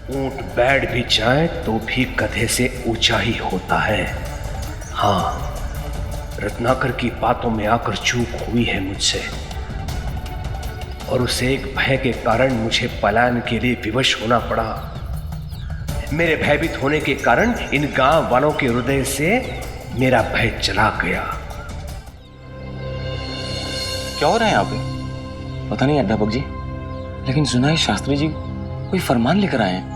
ऊंट बैठ भी जाए तो भी गधे से ऊंचा ही होता है। हाँ, रत्नाकर की बातों में आकर चूक हुई है मुझसे, और उसे एक भय के कारण मुझे पलायन के लिए विवश होना पड़ा। मेरे भयभीत होने के कारण इन गांव वालों के हृदय से मेरा भय चला गया। क्या हो रहा है यहाँ पे? पता नहीं अध्यापक जी, लेकिन सुना है शास्त्री जी कोई फरमान लेकर आए हैं।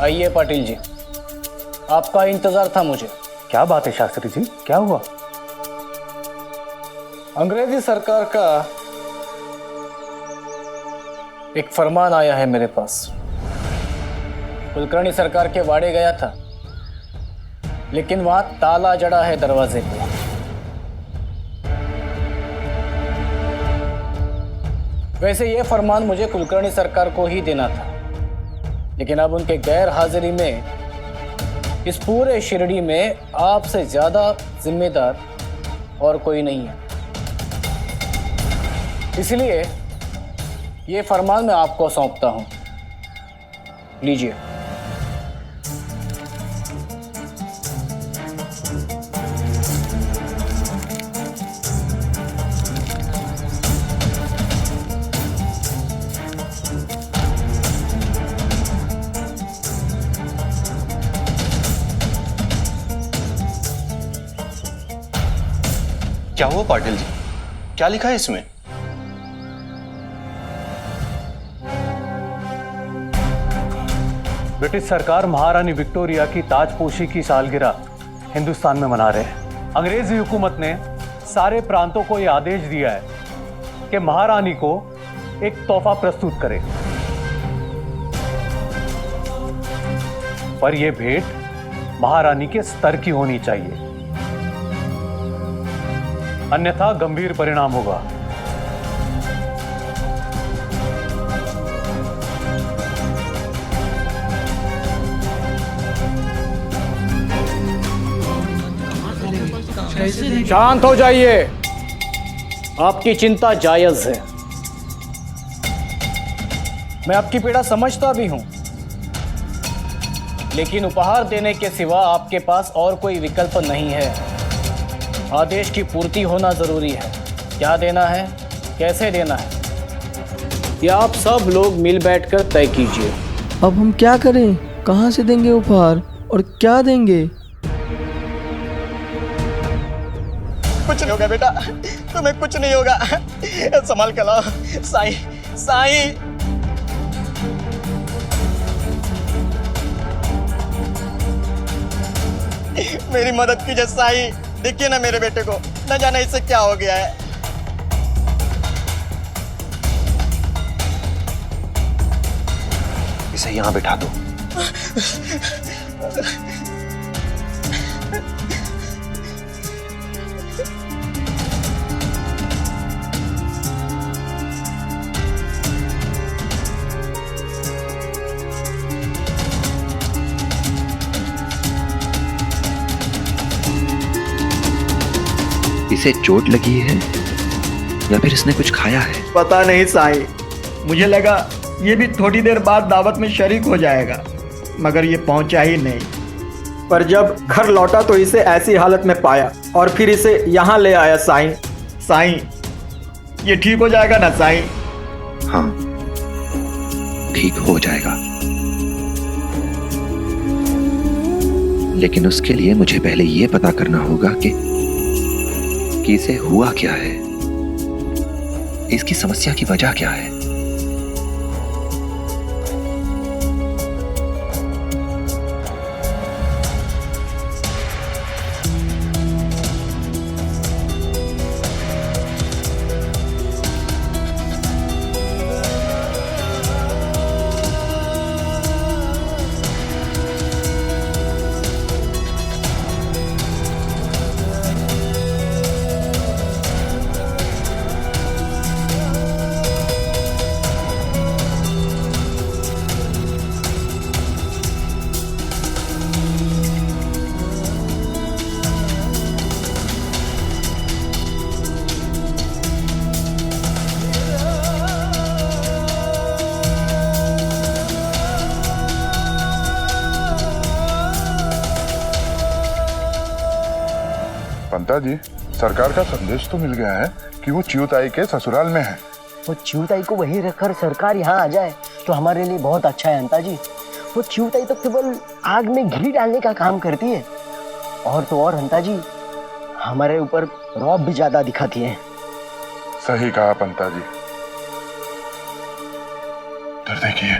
आइए पाटिल जी, आपका इंतजार था मुझे। क्या बात है शास्त्री जी, क्या हुआ? अंग्रेजी सरकार का एक फरमान आया है मेरे पास। कुलकर्णी सरकार के वाड़े गया था, लेकिन वहां ताला जड़ा है दरवाजे पे। वैसे यह फरमान मुझे कुलकर्णी सरकार को ही देना था, लेकिन अब उनके गैर हाजिरी में इस पूरे शिरडी में आपसे ज्यादा जिम्मेदार और कोई नहीं है। इसलिए ये फरमान मैं आपको सौंपता हूं, लीजिए। क्या हुआ पाटिल जी, क्या लिखा है इसमें? ब्रिटिश सरकार महारानी विक्टोरिया की ताजपोशी की सालगिरह हिंदुस्तान में मना रहे हैं। अंग्रेजी हुकूमत ने सारे प्रांतों को यह आदेश दिया है कि महारानी को एक तोहफा प्रस्तुत करें, पर यह भेंट महारानी के स्तर की होनी चाहिए, अन्यथा गंभीर परिणाम होगा। शांत हो जाइए, आपकी चिंता जायज है। मैं आपकी पीड़ा समझता भी हूं, लेकिन उपहार देने के सिवा आपके पास और कोई विकल्प नहीं है। आदेश की पूर्ति होना जरूरी है। क्या देना है, कैसे देना है, यह आप सब लोग मिल बैठकर तय कीजिए। अब हम क्या करें? कहां से देंगे उपहार और क्या देंगे? कुछ नहीं होगा बेटा, तुम्हें कुछ नहीं होगा। संभाल कर लाओ। साईं, साईं। मेरी मदद कीजिए साईं। देखिए ना मेरे बेटे को, न जाने इससे क्या हो गया है। इसे यहां बिठा दो। इसे चोट लगी है या फिर इसने कुछ खाया है? पता नहीं साईं, मुझे लगा ये भी थोड़ी देर बाद दावत में शरीक हो जाएगा, मगर ये पहुंचा ही नहीं। पर जब घर लौटा तो इसे ऐसी हालत में पाया और फिर इसे यहाँ ले आया साईं। साईं, ये ठीक हो जाएगा ना साईं? हाँ, ठीक हो जाएगा, लेकिन उसके लिए मुझे पहले ये पता करना होगा कि इसे हुआ क्या है, इसकी समस्या की वजह क्या है। पंता जी, सरकार का संदेश तो मिल गया है कि वो चिऊताई के ससुराल में है। वो चिऊताई को वहीं रखकर सरकार यहाँ आ जाए तो हमारे लिए बहुत अच्छा है अंता जी। वो चिऊताई तो केवल आग में घी डालने का काम करती है, और तो और अंता जी हमारे ऊपर रौब भी ज्यादा दिखाती है। सही कहा पंता जी। इधर देखिए,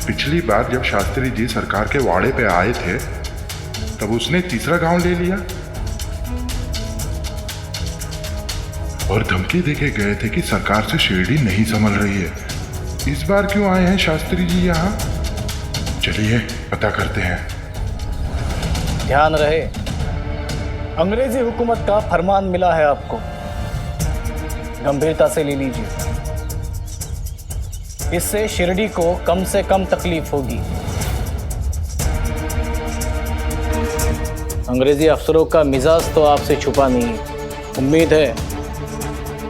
पिछली बार जब शास्त्री जी सरकार के वाड़े पे आए थे तब उसने तीसरा गांव ले लिया और धमकी देके गए थे कि सरकार से शिरडी नहीं संभल रही है। इस बार क्यों आए हैं शास्त्री जी यहाँ? चलिए पता करते हैं। ध्यान रहे, अंग्रेजी हुकूमत का फरमान मिला है आपको, गंभीरता से ले लीजिए। इससे शिरडी को कम से कम तकलीफ होगी। अंग्रेजी अफसरों का मिजाज तो आपसे छुपा नहीं है। उम्मीद है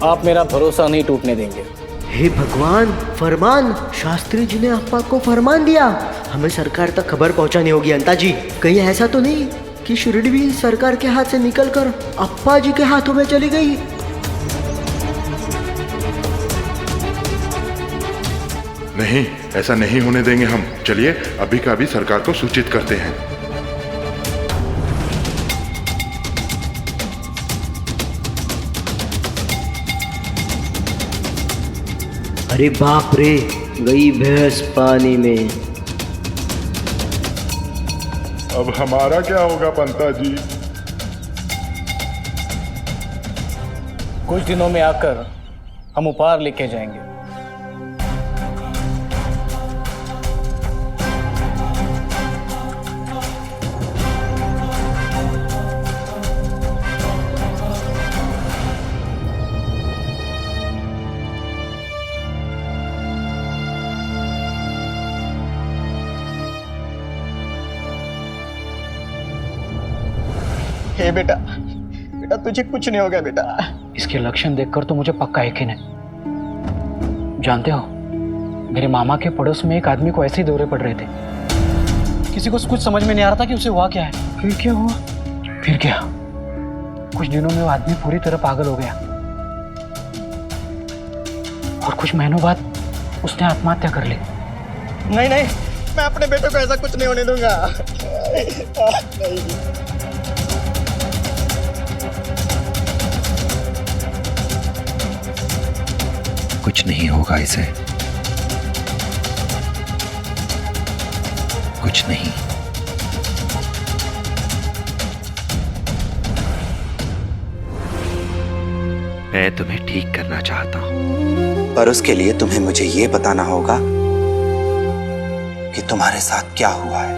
आप मेरा भरोसा नहीं टूटने देंगे। हे भगवान, फरमान! शास्त्री जी ने अप्पा को फरमान दिया। हमें सरकार तक खबर पहुंचानी होगी अंता जी। कहीं ऐसा तो नहीं कि शिरडी भी सरकार के हाथ से निकलकर अप्पा जी के हाथों में चली गई? नहीं, ऐसा नहीं होने देंगे हम। चलिए अभी का अभी सरकार को सूचित करते हैं। अरे बाप रे, गई भैंस पानी में। अब हमारा क्या होगा पंता जी? कुछ दिनों में आकर हम उपहार लेके जाएंगे। हे बेटा, बेटा तुझे कुछ नहीं होगा बेटा। इसके लक्षण देखकर तो मुझे पक्का यकीन है। जानते हो, मेरे मामा के पड़ोस में एक आदमी को ऐसे ही दौरे पड़ रहे थे। किसी को कुछ समझ में नहीं आ रहा था कि उसे हुआ क्या है। फिर क्या हुआ? फिर क्या, कुछ दिनों में वो आदमी पूरी तरह पागल हो गया और कुछ महीनों बाद उसने आत्महत्या कर ली। नहीं नहीं, मैं अपने बेटे को ऐसा कुछ नहीं होने दूंगा। नहीं। कुछ नहीं होगा इसे, कुछ नहीं। मैं तुम्हें ठीक करना चाहता हूं, पर उसके लिए तुम्हें मुझे ये बताना होगा कि तुम्हारे साथ क्या हुआ है।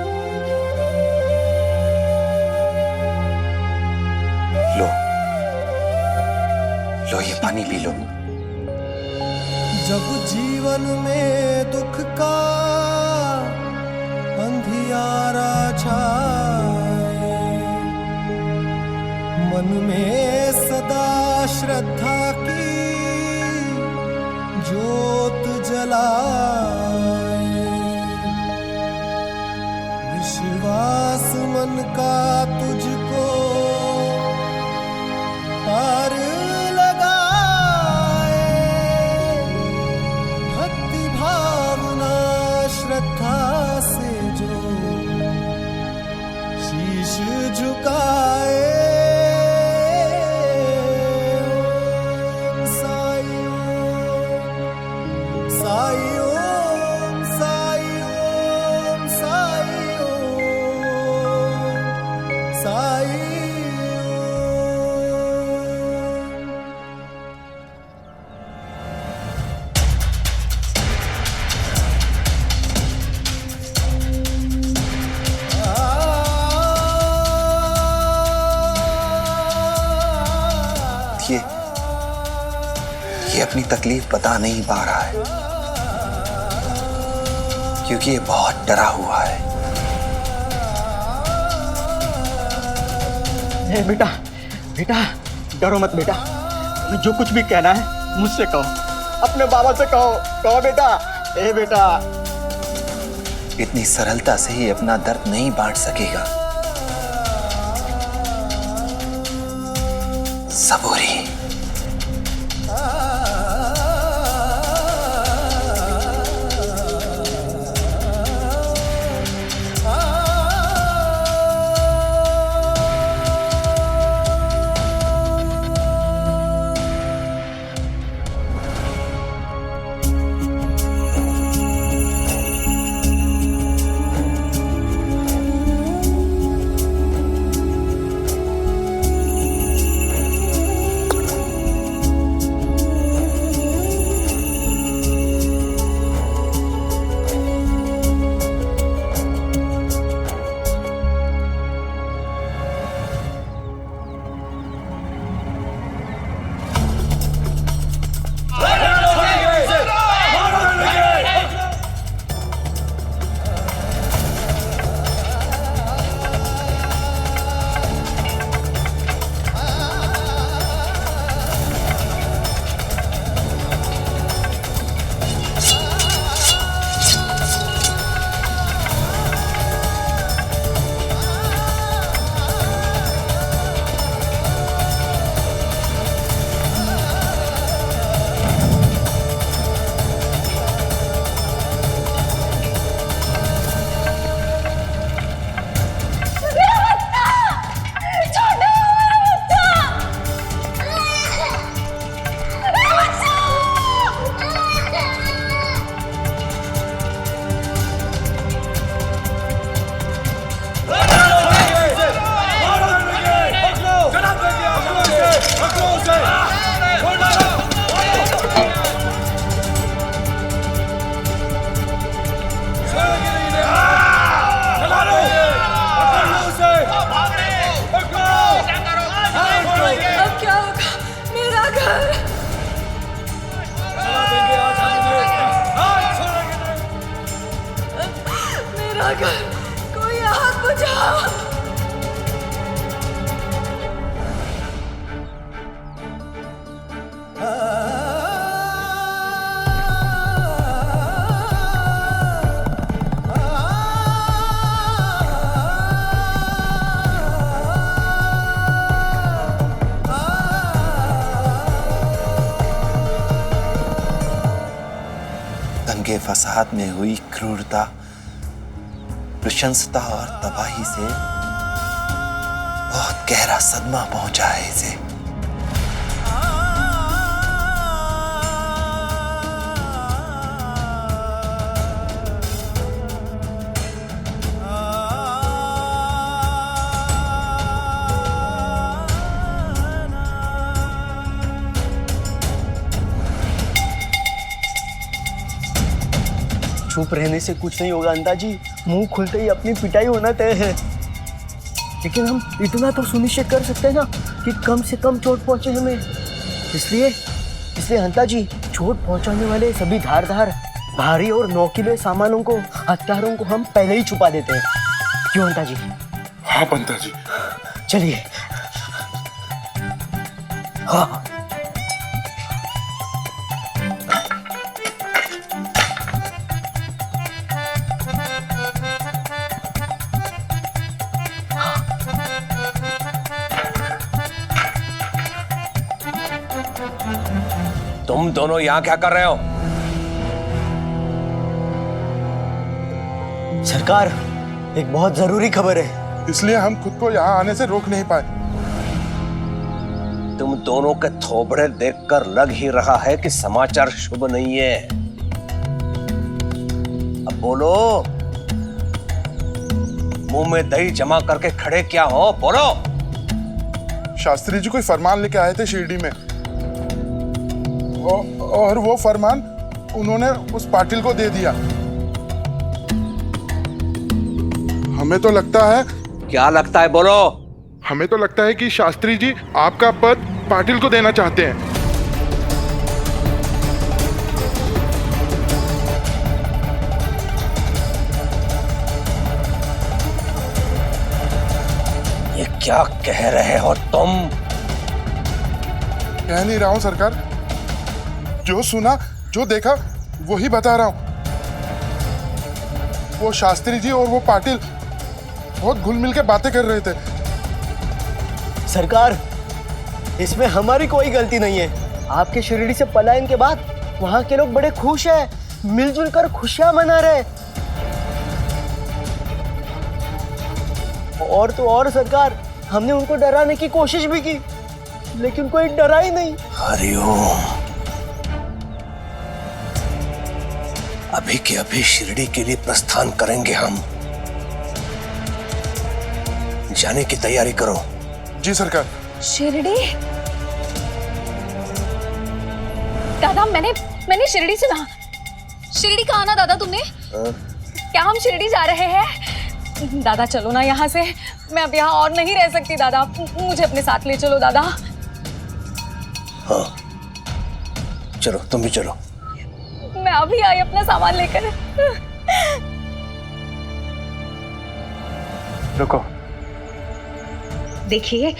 लो लो, ये पानी पी लो। जब जीवन में दुख का अंधियारा छाए, मन में सदा श्रद्धा की ज्योत जलाए, विश्वास मन का तुझको पार श्रद्धा से जो शीश झुकाए, साई ओम, साई ओम, साई ओम, साई ओम, साई ओम। ये अपनी तकलीफ बता नहीं पा रहा है क्योंकि ये बहुत डरा हुआ है। हे बेटा, बेटा डरो मत बेटा। जो कुछ भी कहना है मुझसे कहो, अपने बाबा से कहो। कहो बेटा। हे बेटा। इतनी सरलता से ही अपना दर्द नहीं बांट सकेगा। सबूरी। कोई आग बुझाओ। दंगे फसाद में हुई क्रूरता, नृशंसता और तबाही से बहुत गहरा सदमा पहुंचा है इसे। चुप रहने से कुछ नहीं होगा अंदाजी, मुंह खुलते ही अपनी पिटाई होना तय है। लेकिन हम इतना तो सुनिश्चित कर सकते हैं ना कि कम से कम चोट पहुंचे हमें। इसलिए हंता जी, चोट पहुंचाने वाले सभी धारदार भारी और नोकीले सामानों को, हथियारों को हम पहले ही छुपा देते हैं। क्यों हंता जी? हाँ पंता जी, चलिए। हाँ तुम दोनों यहां क्या कर रहे हो? सरकार, एक बहुत जरूरी खबर है। इसलिए हम खुद को यहाँ आने से रोक नहीं पाए। तुम दोनों के थोबड़े देखकर लग ही रहा है कि समाचार शुभ नहीं है। अब बोलो, मुंह में दही जमा करके खड़े क्या हो? बोलो। शास्त्री जी कोई फरमान लेके आए थे शिरडी में, और वो फरमान उन्होंने उस पाटिल को दे दिया। हमें तो लगता है। क्या लगता है? बोलो। हमें तो लगता है कि शास्त्री जी आपका पद पाटिल को देना चाहते हैं। ये क्या कह रहे हो तुम? कह नहीं रहा हूं सरकार, जो सुना जो देखा वही बता रहा हूं। वो शास्त्री जी और वो पाटिल बहुत घुल मिल के बातें कर रहे थे। सरकार, इसमें हमारी कोई गलती नहीं है। आपके शिरडी से पलायन के बाद वहाँ के लोग बड़े खुश हैं, मिलजुल कर खुशियां मना रहे। और तो और सरकार, हमने उनको डराने की कोशिश भी की, लेकिन कोई डरा ही नहीं। हरिओम। अभी के अभी शिरडी के लिए प्रस्थान करेंगे हम। जाने की तैयारी करो। जी सरकार। शिरडी? दादा, मैंने शिरडी सुना। शिरडी कहाँ ना दादा तुमने? क्या हम शिरडी जा रहे हैं? दादा चलो ना यहाँ से, मैं अब यहाँ और नहीं रह सकती दादा, मुझे अपने साथ ले चलो दादा। हाँ चलो, तुम भी चलो। मैं अभी आई अपना सामान लेकर। रुको। देखिए,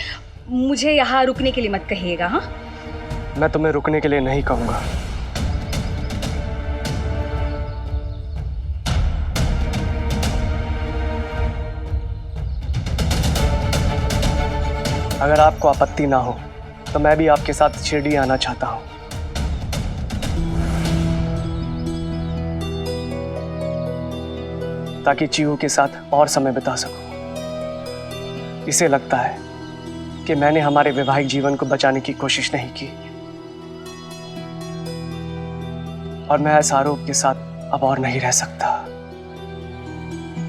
मुझे यहाँ रुकने के लिए मत कहिएगा। हाँ, मैं तुम्हें रुकने के लिए नहीं कहूंगा। अगर आपको आपत्ति ना हो तो मैं भी आपके साथ शिरडी आना चाहता हूं। ताकि चीहू के साथ और समय बिता सकूं। इसे लगता है कि मैंने हमारे वैवाहिक जीवन को बचाने की कोशिश नहीं की और मैं इस आरोप के साथ अब और नहीं रह सकता।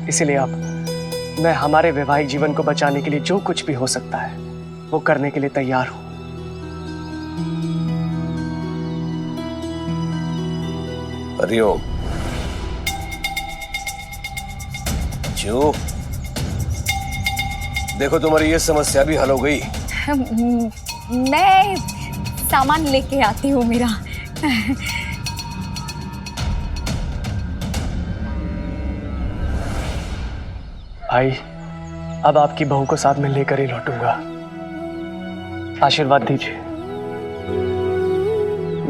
इसलिए अब मैं हमारे वैवाहिक जीवन को बचाने के लिए जो कुछ भी हो सकता है वो करने के लिए तैयार हूं। हरिओम। जो देखो, तुम्हारी ये समस्या भी हल हो गई। मैं सामान लेके आती हूँ मेरा। भाई, अब आपकी बहू को साथ में लेकर ही लौटूंगा। आशीर्वाद दीजिए।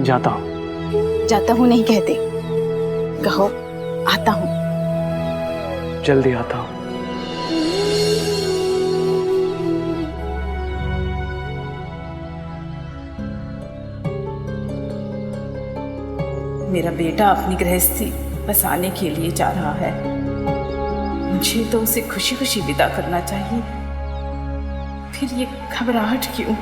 जाता हूं। जाता हूँ नहीं कहते, कहो आता हूँ। जल्दी आता हूं। मेरा बेटा अपनी गृहस्थी बसाने के लिए जा रहा है, मुझे तो उसे खुशी खुशी विदा करना चाहिए। फिर ये घबराहट क्यों?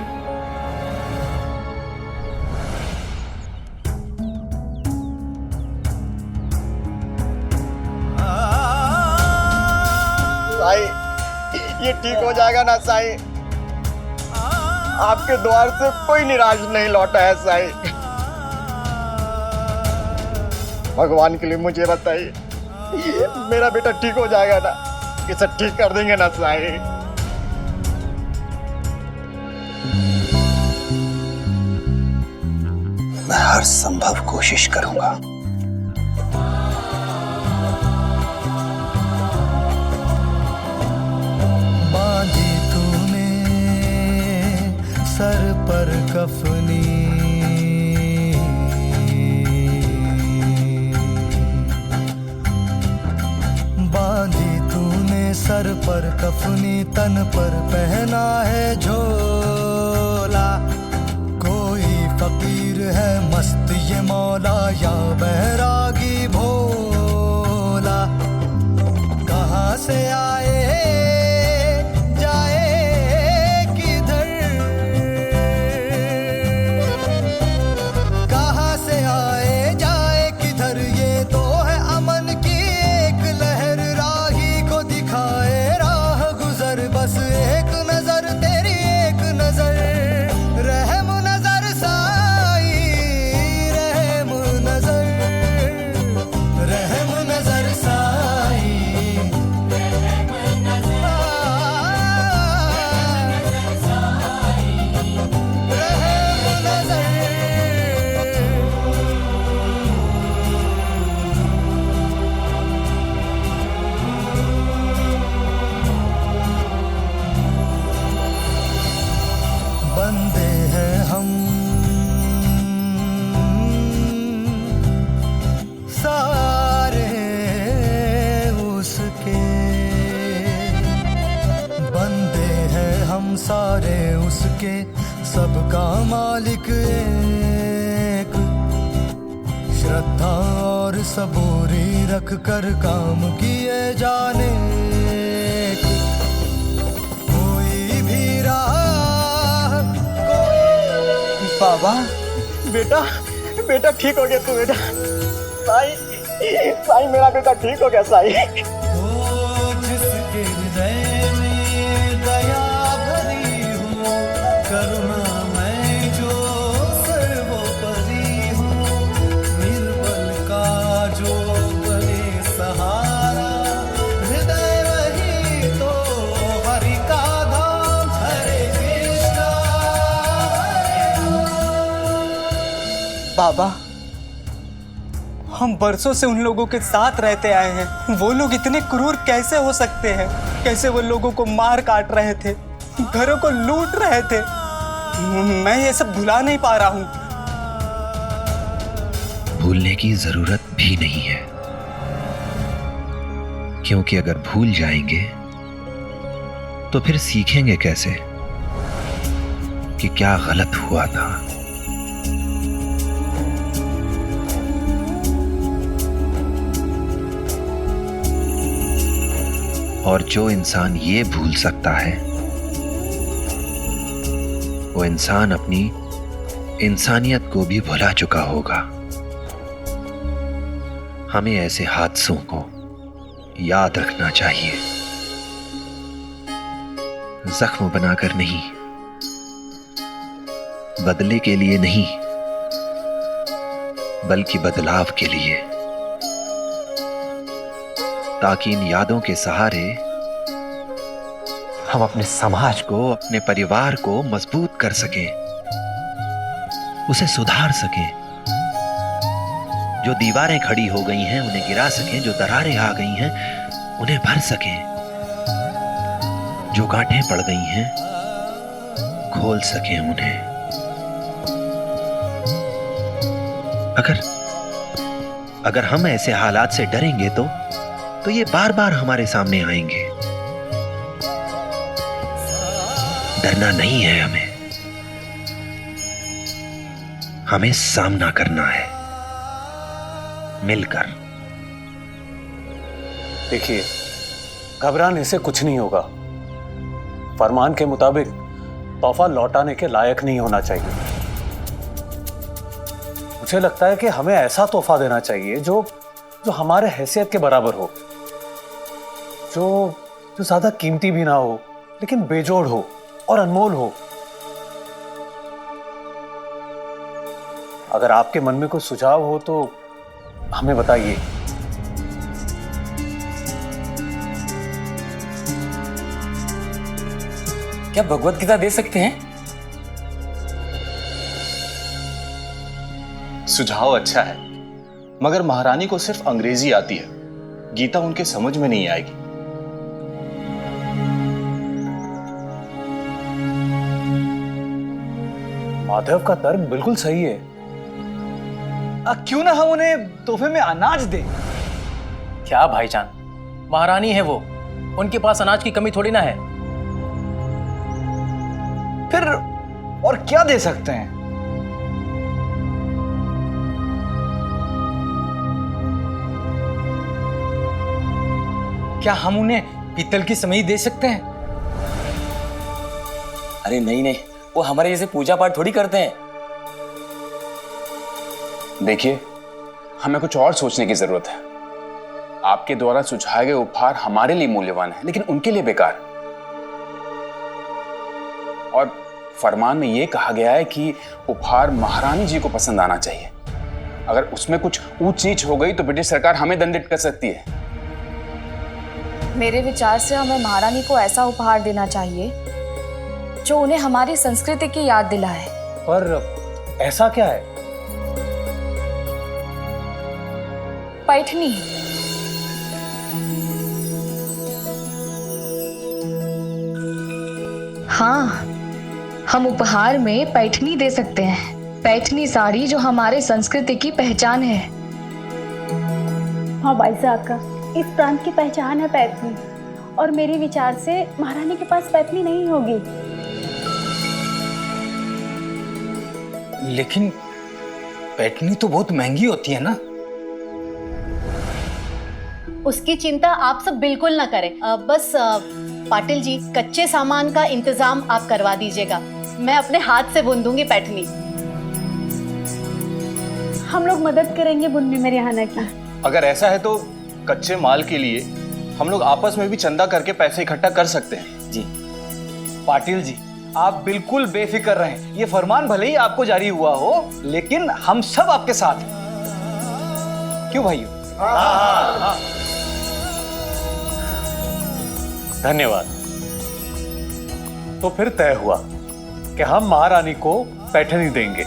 साईं, ये ठीक हो जाएगा ना साईं? आपके द्वार से कोई निराश नहीं लौटा है साईं। भगवान के लिए मुझे बताइए, मेरा बेटा ठीक हो जाएगा ना? इसे ठीक कर देंगे ना साईं? मैं हर संभव कोशिश करूंगा। बांधी तूने सर पर कफनी, बांधी तूने सर पर कफनी, तन पर पहना है झोला। कोई फकीर है मस्त ये मौला, या बैरागी भोला। कहाँ से आए जाए किधर, कहाँ से आए जाए किधर, ये तो है अमन की एक लहर। राही को दिखाए राह गुजर, बस एक नजर तेरी एक नजर। रहम नजर साई, रहम नजर, रहम नजर साई, रहम के सबका मालिक एक, श्रद्धा और सबूरी रख कर काम किए जाने कोई भी राह बाबा, बेटा बेटा ठीक हो गया तू बेटा। साईं, साईं मेरा बेटा ठीक हो गया साईं। जिसके हृदय में दया भरी हो, करुणा मैं जो सर्वोपरि हूँ, निर्बल का जो बने सहारा, हृदय वही तो हरि का धाम। हरे कृष्णा बाबा, हम बरसों से उन लोगों के साथ रहते आए हैं। वो लोग इतने क्रूर कैसे हो सकते हैं? कैसे वो लोगों को मार काट रहे थे, घरों को लूट रहे थे। मैं ये सब भुला नहीं पा रहा हूं। भूलने की जरूरत भी नहीं है, क्योंकि अगर भूल जाएंगे तो फिर सीखेंगे कैसे कि क्या गलत हुआ था। और जो इंसान ये भूल सकता है, वो इंसान अपनी इंसानियत को भी भुला चुका होगा। हमें ऐसे हादसों को याद रखना चाहिए, जख्म बनाकर नहीं, बदले के लिए नहीं, बल्कि बदलाव के लिए, ताकि इन यादों के सहारे हम अपने समाज को, अपने परिवार को मजबूत कर सकें, उसे सुधार सकें। जो दीवारें खड़ी हो गई हैं उन्हें गिरा सकें, जो दरारें आ गई हैं उन्हें भर सकें, जो गांठें पड़ गई हैं खोल सकें उन्हें। अगर हम ऐसे हालात से डरेंगे तो ये बार बार हमारे सामने आएंगे। डरना नहीं है हमें सामना करना है मिलकर। देखिए, घबराने से कुछ नहीं होगा। फरमान के मुताबिक तोहफा लौटाने के लायक नहीं होना चाहिए। मुझे लगता है कि हमें ऐसा तोहफा देना चाहिए जो हमारे हैसियत के बराबर हो, जो ज्यादा कीमती भी ना हो लेकिन बेजोड़ हो और अनमोल हो। अगर आपके मन में कोई सुझाव हो तो हमें बताइए। क्या भगवत गीता दे सकते हैं? सुझाव अच्छा है, मगर महारानी को सिर्फ अंग्रेजी आती है, गीता उनके समझ में नहीं आएगी। माधव का तर्क बिल्कुल सही है। क्यों ना हम उन्हें तोहफे में अनाज दें? क्या भाईजान, महारानी है वो, उनके पास अनाज की कमी थोड़ी ना है। फिर और क्या दे सकते हैं? क्या हम उन्हें पीतल की समई दे सकते हैं? अरे नहीं, वो हमारे जैसे पूजा पाठ थोड़ी करते हैं। देखिए, हमें कुछ और सोचने की जरूरत है। आपके द्वारा सुझाए गए उपहार हमारे लिए मूल्यवान है, लेकिन उनके लिए बेकार। और फरमान में यह कहा गया है कि उपहार महारानी जी को पसंद आना चाहिए। अगर उसमें कुछ ऊंच नीच हो गई तो ब्रिटिश सरकार हमें दंडित कर सकती है। मेरे विचार से हमें महारानी को ऐसा उपहार देना चाहिए जो उन्हें हमारी संस्कृति की याद दिलाए। पर ऐसा क्या है? पैठनी। हाँ, हम उपहार में पैठनी दे सकते हैं। पैठनी साड़ी जो हमारे संस्कृति की पहचान है। हाँ भाई साहब, इस प्रांत की पहचान है पैठनी, और मेरे विचार से महारानी के पास पैठनी नहीं होगी। लेकिन पैठनी तो बहुत महंगी होती है ना। उसकी चिंता आप सब बिल्कुल ना करें। बस पाटिल जी, कच्चे सामान का इंतजाम आप करवा दीजिएगा। मैं अपने हाथ से बुन दूंगी पैठनी। हम लोग मदद करेंगे बुनने में रिहाना की। अगर ऐसा है तो कच्चे माल के लिए हम लोग आपस में भी चंदा करके पैसे इकट्ठा कर सकते हैं। जी पाटिल जी, आप बिल्कुल बेफिक्र रहें। ये फरमान भले ही आपको जारी हुआ हो, लेकिन हम सब आपके साथ हैं। क्यों भाइयों? हाँ। धन्यवाद। तो फिर तय हुआ कि हम महारानी को पैठनी देंगे।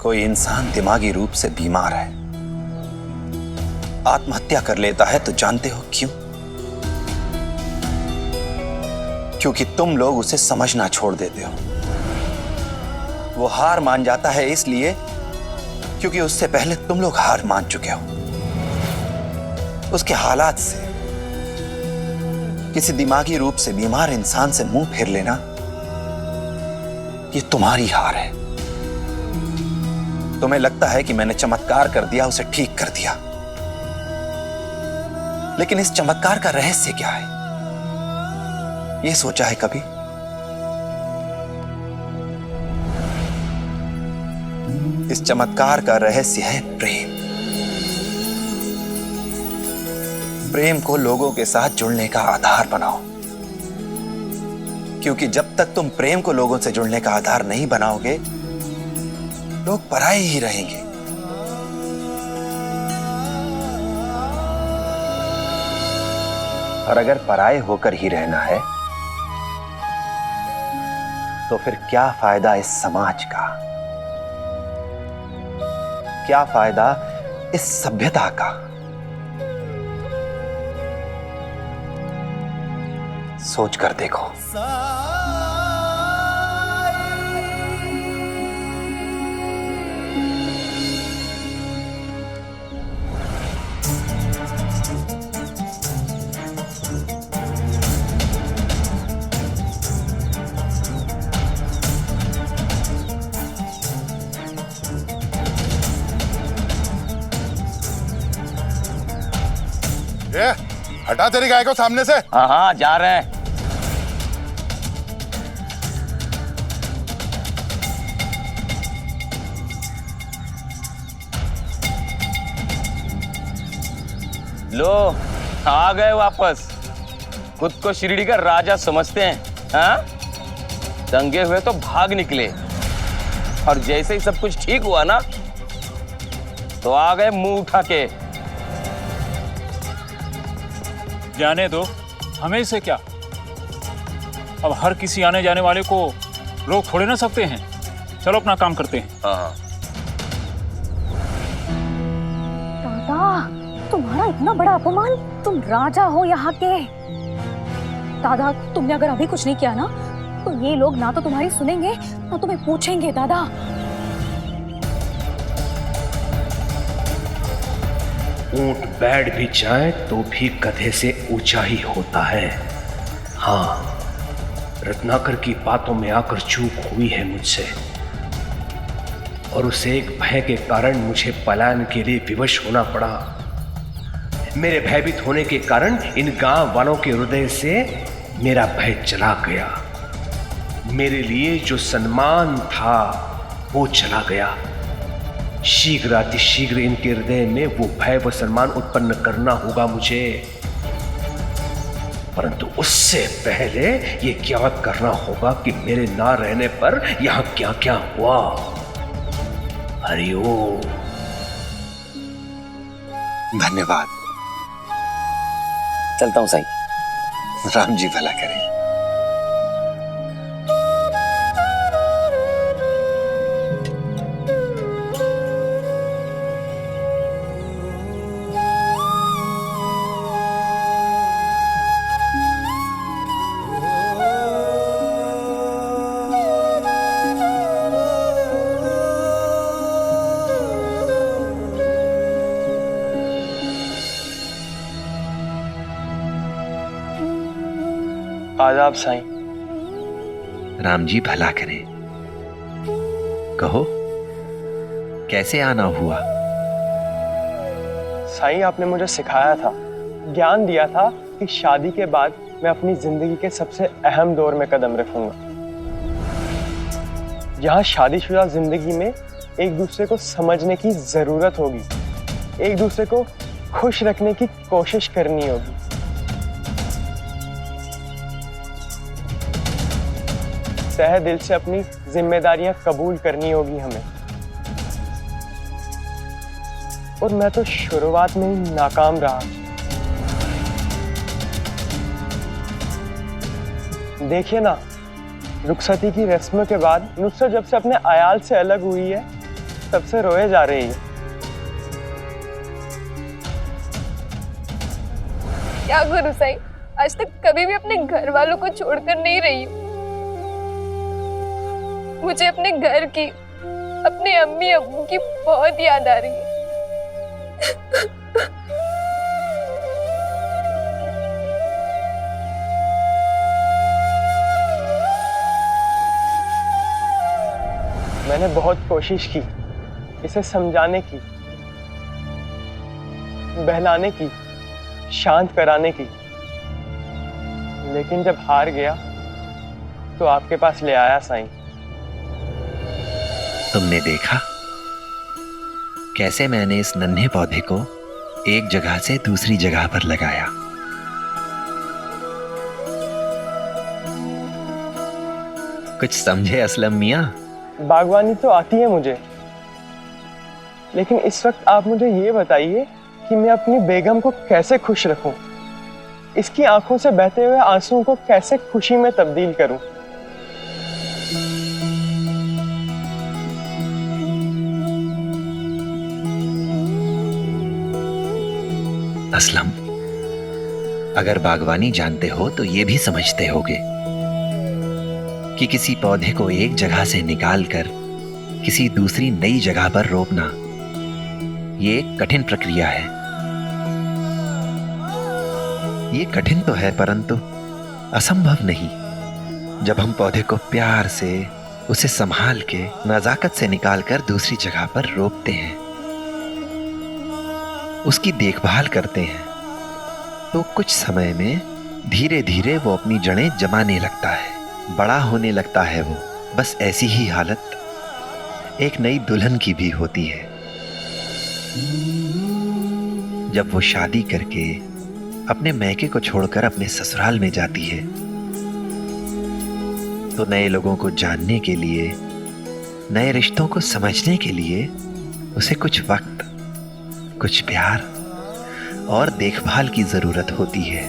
कोई इंसान दिमागी रूप से बीमार है, आत्महत्या कर लेता है, तो जानते हो क्यों? क्योंकि तुम लोग उसे समझना छोड़ देते हो। वो हार मान जाता है इसलिए क्योंकि उससे पहले तुम लोग हार मान चुके हो। उसके हालात से किसी दिमागी रूप से बीमार इंसान से मुंह फेर लेना, ये तुम्हारी हार है। तुम्हें लगता है कि मैंने चमत्कार कर दिया, उसे ठीक कर दिया, लेकिन इस चमत्कार का रहस्य क्या है? यह सोचा है कभी? इस चमत्कार का रहस्य है प्रेम। प्रेम को लोगों के साथ जुड़ने का आधार बनाओ, क्योंकि जब तक तुम प्रेम को लोगों से जुड़ने का आधार नहीं बनाओगे, लोग पराये ही रहेंगे। और अगर पराये होकर ही रहना है, तो फिर क्या फायदा इस समाज का? क्या फायदा इस सभ्यता का? सोच कर देखो। ये हटा तेरी गाय को सामने से। हाँ हाँ, जा रहे हैं। लो, आ गए वापस। खुद को शिरडी का राजा समझते हैं, हाँ? दंगे हुए तो भाग निकले, और जैसे ही सब कुछ ठीक हुआ ना, तो आ गए मुंह उठा के। जाने दो, हमें से क्या? अब हर किसी आने जाने वाले को रोक थोड़े ना सकते हैं। चलो अपना काम करते हैं। हाँ। दादा, तुम्हारा इतना बड़ा अपमान! तुम राजा हो यहाँ के। दादा, तुमने अगर अभी कुछ नहीं किया ना, तो ये लोग ना तो तुम्हारी सुनेंगे ना तुम्हें पूछेंगे। दादा, ऊंट बैठ भी जाए तो भी गधे से ऊंचा ही होता है। हाँ, रत्नाकर की बातों में आकर चूक हुई है मुझसे, और उस एक भय के कारण मुझे पलायन के लिए विवश होना पड़ा। मेरे भयभीत होने के कारण इन गांव वालों के हृदय से मेरा भय चला गया। मेरे लिए जो सम्मान था वो चला गया। शीघ्र अतिशीघ्र इनके हृदय में वो भय व सम्मान उत्पन्न करना होगा मुझे, परंतु उससे पहले ये ज्ञात करना होगा कि मेरे ना रहने पर यहां क्या क्या हुआ। हरिओम। धन्यवाद। चलता हूं साईं। राम जी भला करें। आदाब साईं। राम जी भला करें। कहो, कैसे आना हुआ? साईं, आपने मुझे सिखाया था, ज्ञान दिया था कि शादी के बाद मैं अपनी जिंदगी के सबसे अहम दौर में कदम रखूंगा, जहां शादीशुदा जिंदगी में एक दूसरे को समझने की जरूरत होगी, एक दूसरे को खुश रखने की कोशिश करनी होगी। तहे दिल से अपनी जिम्मेदारियां कबूल करनी होगी हमें। और मैं तो शुरुआत में ही नाकाम रहा। देखिए ना, रुखसती की रस्म के बाद नुसरत जब से अपने अयाल से अलग हुई है, तब से रोए जा रही है। क्या करूं साईं, आज तक कभी भी अपने घर वालों को छोड़कर नहीं रही हूँ। मुझे अपने घर की, अपने अम्मी अब्बू की बहुत याद आ रही है। मैंने बहुत कोशिश की इसे समझाने की, बहलाने की, शांत कराने की, लेकिन जब हार गया तो आपके पास ले आया साईं। तुमने देखा कैसे मैंने इस नन्हे पौधे को एक जगह से दूसरी जगह पर लगाया। कुछ समझे असलम मियां? बागवानी तो आती है मुझे, लेकिन इस वक्त आप मुझे ये बताइए कि मैं अपनी बेगम को कैसे खुश रखूं, इसकी आंखों से बहते हुए आंसुओं को कैसे खुशी में तब्दील करूं। असलम, अगर बागवानी जानते हो तो ये भी समझते होगे कि किसी पौधे को एक जगह से निकालकर किसी दूसरी नई जगह पर रोपना ये एक कठिन प्रक्रिया है। ये कठिन तो है परंतु असंभव नहीं। जब हम पौधे को प्यार से, उसे संभाल के, नजाकत से निकालकर दूसरी जगह पर रोपते हैं, उसकी देखभाल करते हैं, तो कुछ समय में धीरे धीरे वो अपनी जड़ें जमाने लगता है, बड़ा होने लगता है। वो बस ऐसी ही हालत एक नई दुल्हन की भी होती है। जब वो शादी करके अपने मैके को छोड़कर अपने ससुराल में जाती है, तो नए लोगों को जानने के लिए, नए रिश्तों को समझने के लिए उसे कुछ वक्त, कुछ प्यार और देखभाल की जरूरत होती है।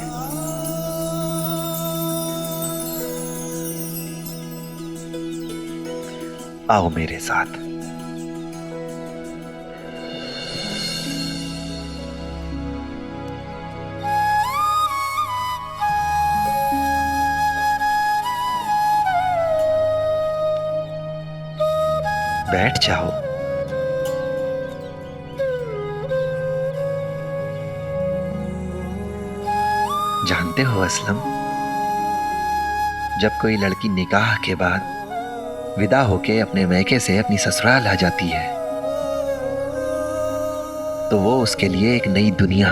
आओ मेरे साथ। बैठ जाओ। जानते हो असलम, जब कोई लड़की निकाह के बाद विदा होके अपने मैके से अपनी ससुराल आ जाती है, तो वो उसके लिए एक नई दुनिया,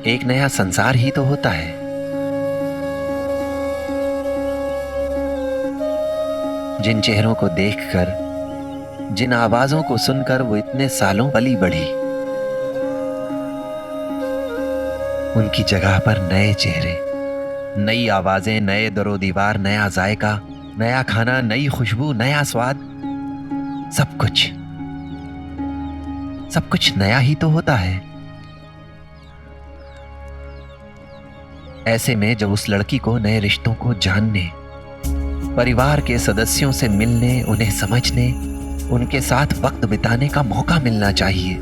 एक नया संसार ही तो होता है। जिन चेहरों को देखकर, जिन आवाजों को सुनकर वो इतने सालों पली बढ़ी, उनकी जगह पर नए चेहरे, नई आवाजें, नए दरो दीवार, नया जायका, नया खाना, नई खुशबू, नया स्वाद, सब कुछ नया ही तो होता है। ऐसे में जब उस लड़की को नए रिश्तों को जानने, परिवार के सदस्यों से मिलने, उन्हें समझने, उनके साथ वक्त बिताने का मौका मिलना चाहिए।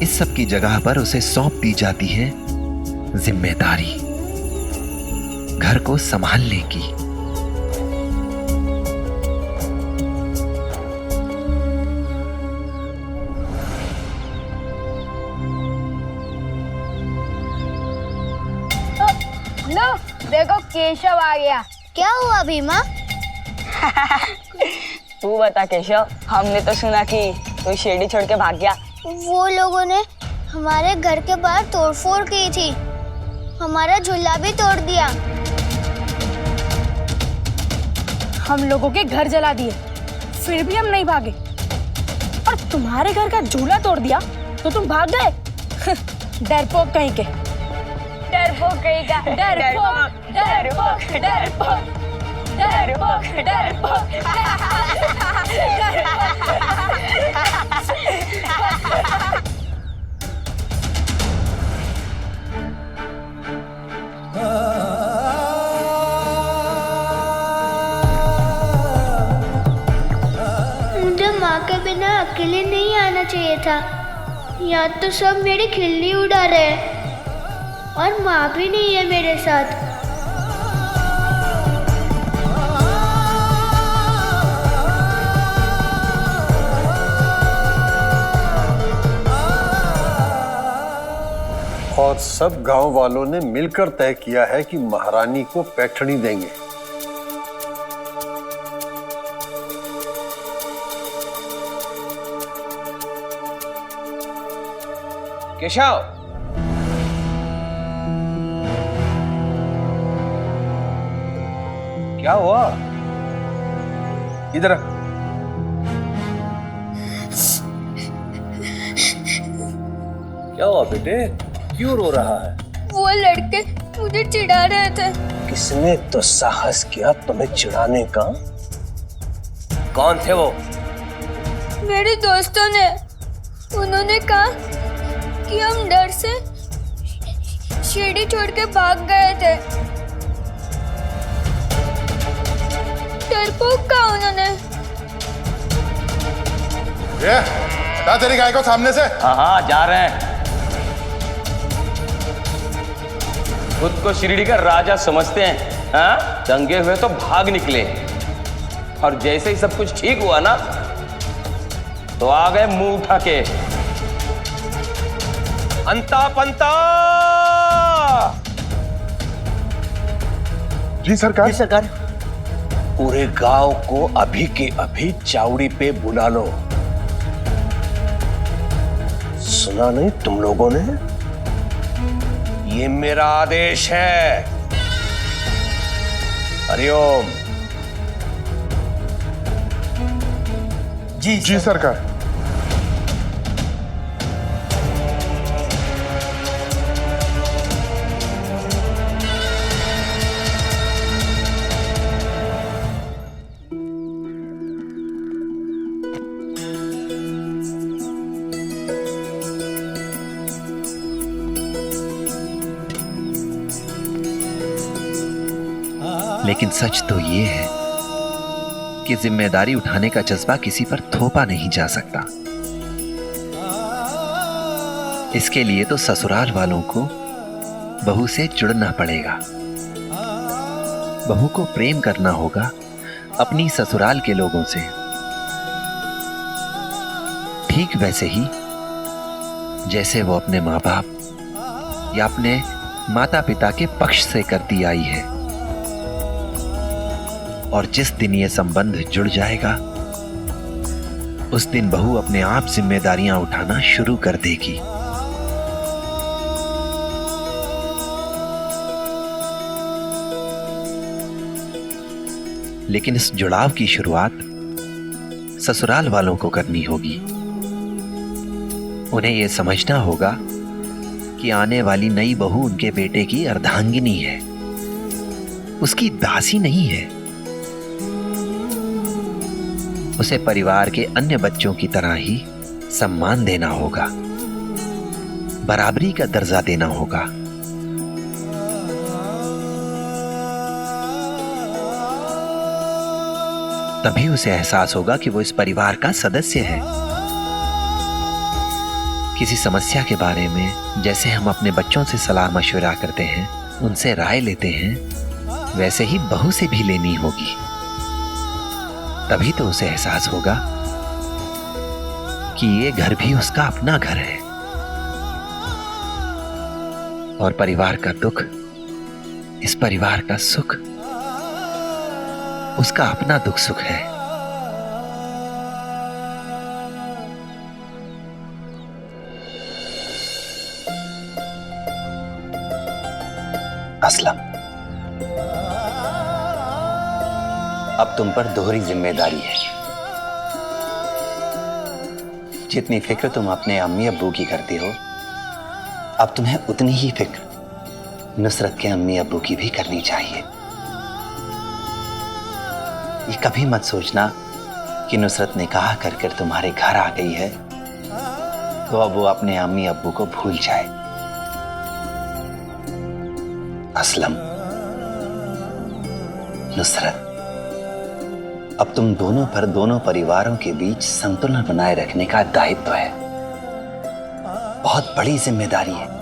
इस सब की जगह पर उसे सौंप दी जाती है जिम्मेदारी, घर को संभालने की। लो देखो केशव आ गया। क्या हुआ भीमा? तू बता केशव, हमने तो सुना कि तू शिरडी छोड़ के भाग गया। वो लोगों ने हमारे घर के बाहर तोड़फोड़ की थी, हमारा झूला भी तोड़ दिया। हम लोगों के घर जला दिए, फिर भी हम नहीं भागे। और तुम्हारे घर का झूला तोड़ दिया तो तुम भाग गए? डरपोक कहीं के। डरपोक कहीं का। डरपोक डरपोक डरपोक डरपोक डरपोक। मुझे माँ के बिना अकेले नहीं आना चाहिए था। यहाँ तो सब मेरी खिल्ली उड़ा रहे हैं और माँ भी नहीं है मेरे साथ। और सब गांव वालों ने मिलकर तय किया है कि महारानी को पैठणी देंगे। केशव, क्या हुआ? इधर क्या हुआ बेटे, क्यों रो रहा है? वो लड़के मुझे चिढ़ा रहे थे। किसने तो साहस किया तुम्हें चिढ़ाने का? कौन थे वो? मेरे दोस्तों ने। उन्होंने कहा कि हम डर से शिरडी छोड़ के भाग गए थे। डरपोक कहा उन्होंने। ये हटा तेरी गाय को सामने से। हाँ हाँ जा रहे हैं। खुद को शिरडी का राजा समझते हैं, हाँ? दंगे हुए तो भाग निकले और जैसे ही सब कुछ ठीक हुआ ना तो आ गए मुंह उठा के। अंता पंता। जी सरकार। जी सरकार। पूरे गांव को अभी के अभी चावड़ी पे बुला लो। सुना नहीं तुम लोगों ने? ये मेरा आदेश है। हरिओम। जी सरकार। लेकिन सच तो ये है कि जिम्मेदारी उठाने का जज्बा किसी पर थोपा नहीं जा सकता। इसके लिए तो ससुराल वालों को बहू से जुड़ना पड़ेगा। बहू को प्रेम करना होगा अपनी ससुराल के लोगों से, ठीक वैसे ही जैसे वो अपने माँ बाप या अपने माता पिता के पक्ष से करती आई है। और जिस दिन ये संबंध जुड़ जाएगा उस दिन बहू अपने आप जिम्मेदारियां उठाना शुरू कर देगी। लेकिन इस जुड़ाव की शुरुआत ससुराल वालों को करनी होगी। उन्हें यह समझना होगा कि आने वाली नई बहू उनके बेटे की अर्धांगिनी है, उसकी दासी नहीं है। उसे परिवार के अन्य बच्चों की तरह ही सम्मान देना होगा, बराबरी का दर्जा देना होगा। तभी उसे एहसास होगा कि वो इस परिवार का सदस्य है। किसी समस्या के बारे में जैसे हम अपने बच्चों से सलाह मशवरा करते हैं, उनसे राय लेते हैं, वैसे ही बहू से भी लेनी होगी। तभी तो उसे एहसास होगा कि ये घर भी उसका अपना घर है और परिवार का दुख इस परिवार का सुख उसका अपना दुख सुख है। असलम, अब तुम पर दोहरी जिम्मेदारी है। जितनी फिक्र तुम अपने अम्मी अब्बू की करती हो, अब तुम्हें उतनी ही फिक्र नुसरत के अम्मी अब्बू की भी करनी चाहिए। ये कभी मत सोचना कि नुसरत निकाह कर कर तुम्हारे घर आ गई है तो अब वो अपने अम्मी अब्बू को भूल जाए। असलम, नुसरत, अब तुम दोनों पर दोनों परिवारों के बीच संतुलन बनाए रखने का दायित्व है। बहुत बड़ी जिम्मेदारी है।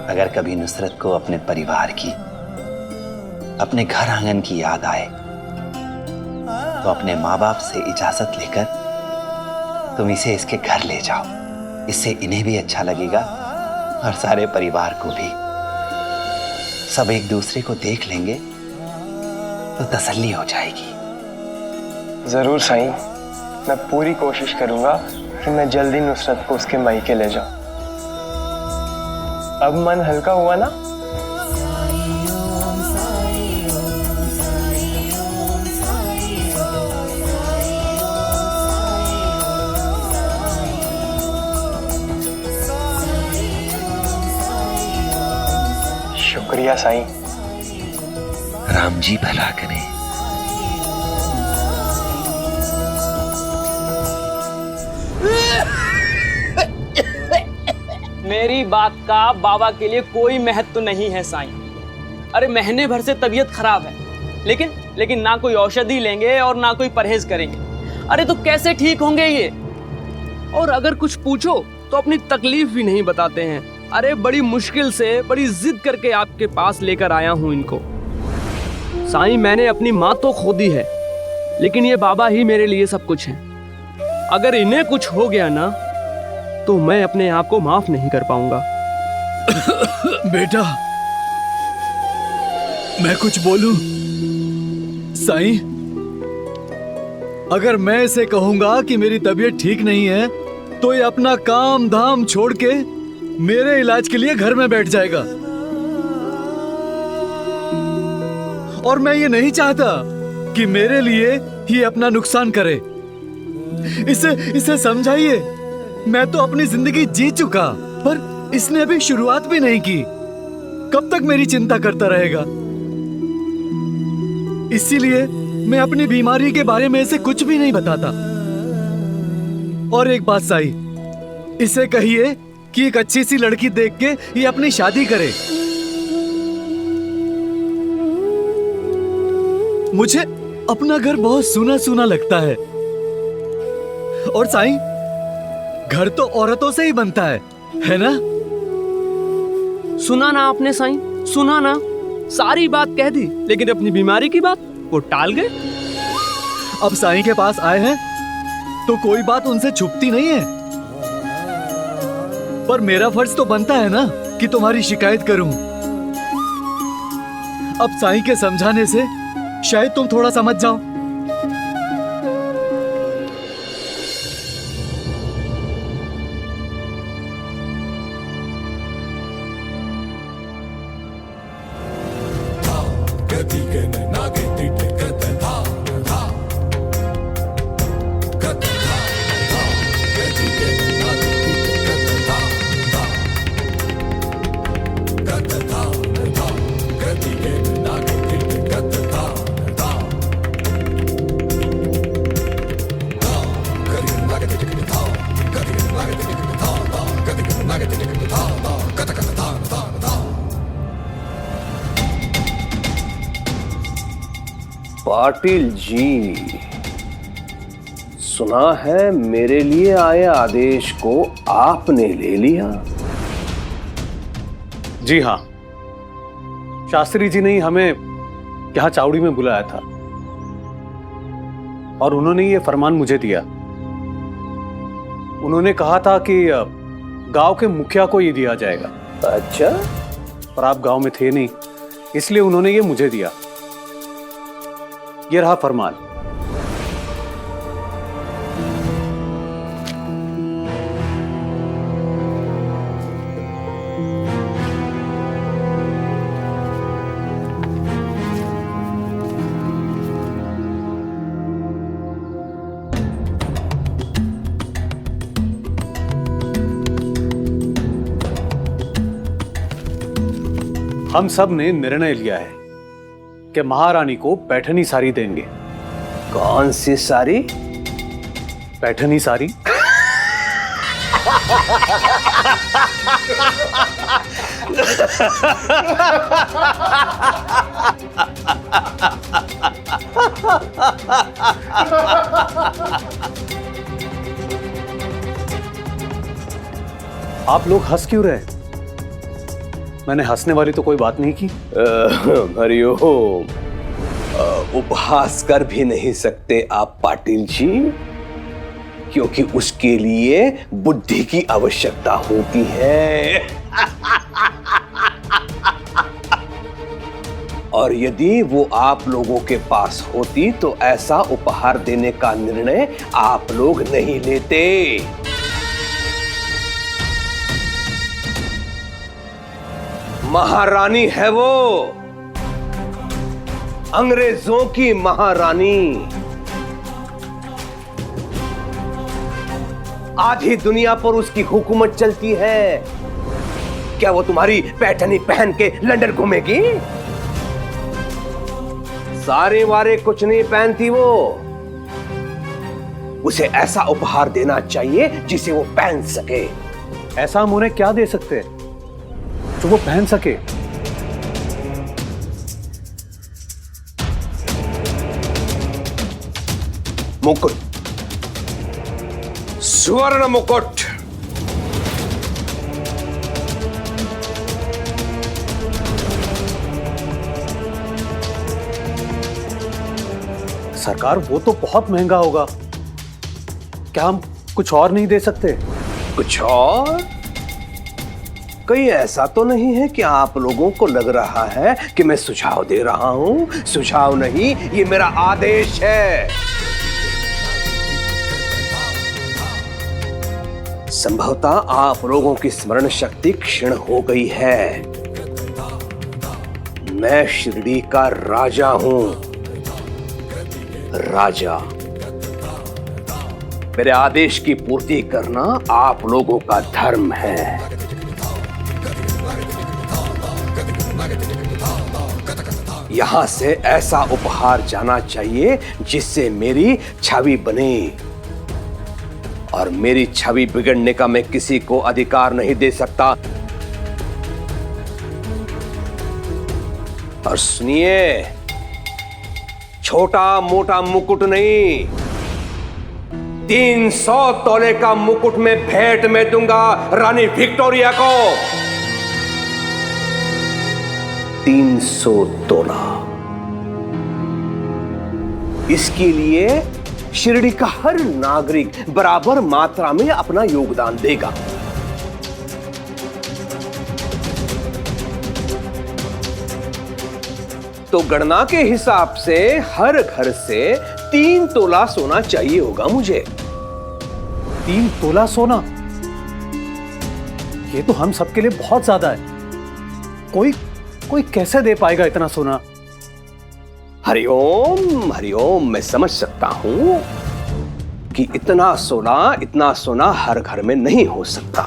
अगर कभी नुसरत को अपने परिवार की, अपने घर आंगन की याद आए तो अपने माँ बाप से इजाजत लेकर तुम इसे इसके घर ले जाओ। इससे इन्हें भी अच्छा लगेगा और सारे परिवार को भी। सब एक दूसरे को देख लेंगे तो तसल्ली हो जाएगी। जरूर साईं, मैं पूरी कोशिश करूंगा कि मैं जल्दी नुसरत को उसके मायके ले जाऊं। अब मन हल्का हुआ ना? शुक्रिया साईं। राम जी भला करें। मेरी बात का बाबा के लिए कोई महत्व नहीं है साईं। अरे महीने भर से तबीयत खराब है, लेकिन ना कोई औषधि लेंगे और ना कोई परहेज करेंगे। अरे तो कैसे ठीक होंगे ये? और अगर कुछ पूछो तो अपनी तकलीफ भी नहीं बताते हैं। अरे बड़ी मुश्किल से, बड़ी जिद करके आपके पास लेकर आया हूं इनको। साईं, मैंने अपनी माँ तो खो दी है, लेकिन ये बाबा ही मेरे लिए सब कुछ है। अगर इन्हें कुछ हो गया ना तो मैं अपने आप को माफ नहीं कर पाऊंगा। बेटा, मैं कुछ बोलूं? साईं, अगर मैं इसे कहूंगा कि मेरी तबीयत ठीक नहीं है तो ये अपना काम धाम छोड़ के मेरे इलाज के लिए घर में बैठ जाएगा। और मैं ये नहीं चाहता कि मेरे लिए ये अपना नुकसान करे। इसे समझाइए। मैं तो अपनी जिंदगी जी चुका, पर इसने अभी शुरुआत भी नहीं की। कब तक मेरी चिंता करता रहेगा? इसीलिए मैं अपनी बीमारी के बारे में इसे कुछ भी नहीं बताता। और एक बात साई, इसे कहिए कि एक अच्छी सी लड़की देख के ये अपनी शादी करे। मुझे अपना घर बहुत सूना सूना लगता है। और साईं, घर तो औरतों से ही बनता है ना? सुना ना आपने साईं, सुना ना? सारी बात कह दी, लेकिन अपनी बीमारी की बात वो टाल गए। अब साईं के पास आए हैं तो कोई बात उनसे छुपती नहीं है। पर मेरा फर्ज तो बनता है ना कि तुम्हारी शिकायत करूं। अब साईं के समझाने से शायद तुम थोड़ा समझ जाओ। पाटिल जी, सुना है मेरे लिए आए आदेश को आपने ले लिया। जी हाँ, शास्त्री जी ने ही हमें यहाँ चावड़ी में बुलाया था और उन्होंने ये फरमान मुझे दिया। उन्होंने कहा था कि गांव के मुखिया को ये दिया जाएगा। अच्छा, पर आप गांव में थे नहीं, इसलिए उन्होंने ये मुझे दिया। ये रहा फरमान। हम सब ने निर्णय लिया है कि महारानी को पैठनी साड़ी देंगे। कौन सी साड़ी? पैठनी साड़ी। आप लोग हंस क्यों रहे? मैंने हंसने वाली तो कोई बात नहीं की। हरिओम, उपहास कर भी नहीं सकते आप पाटिल जी, क्योंकि उसके लिए बुद्धि की आवश्यकता होती है। और यदि वो आप लोगों के पास होती तो ऐसा उपहार देने का निर्णय आप लोग नहीं लेते। महारानी है वो, अंग्रेजों की महारानी। आधी दुनिया पर उसकी हुकूमत चलती है। क्या वो तुम्हारी पैठनी पहन के लंदन घूमेगी? सारे वारे कुछ नहीं पहनती वो। उसे ऐसा उपहार देना चाहिए जिसे वो पहन सके। ऐसा हम उन्हें क्या दे सकते हैं जो वो पहन सके? मुकुट, स्वर्ण मुकुट। सरकार, वो तो बहुत महंगा होगा। क्या हम कुछ और नहीं दे सकते? कुछ और? कहीं ऐसा तो नहीं है कि आप लोगों को लग रहा है कि मैं सुझाव दे रहा हूं? सुझाव नहीं, ये मेरा आदेश है। संभवतः आप लोगों की स्मरण शक्ति क्षीण हो गई है। मैं शिरडी का राजा हूं। राजा, मेरे आदेश की पूर्ति करना आप लोगों का धर्म है। यहां से ऐसा उपहार जाना चाहिए जिससे मेरी छवि बने, और मेरी छवि बिगड़ने का मैं किसी को अधिकार नहीं दे सकता। और सुनिए, छोटा मोटा मुकुट नहीं, 300 तोले का मुकुट में भेंट में दूंगा रानी विक्टोरिया को। 300 तोला। इसके लिए शिरडी का हर नागरिक बराबर मात्रा में अपना योगदान देगा। तो गणना के हिसाब से हर घर से 3 तोला सोना चाहिए होगा मुझे। 3 तोला सोना? ये तो हम सबके लिए बहुत ज्यादा है। कोई कैसे दे पाएगा इतना सोना? हरिओम, हरिओम, मैं समझ सकता हूं कि इतना सोना हर घर में नहीं हो सकता।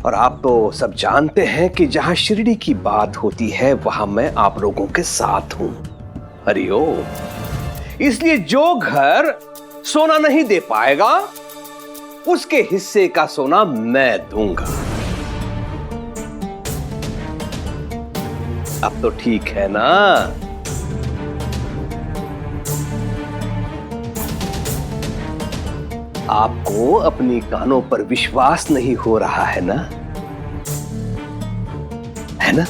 और आप तो सब जानते हैं कि जहां शिरडी की बात होती है वहां मैं आप लोगों के साथ हूं। हरिओम। इसलिए जो घर सोना नहीं दे पाएगा उसके हिस्से का सोना मैं दूंगा। अब तो ठीक है ना? आपको अपनी कानों पर विश्वास नहीं हो रहा है ना? है ना?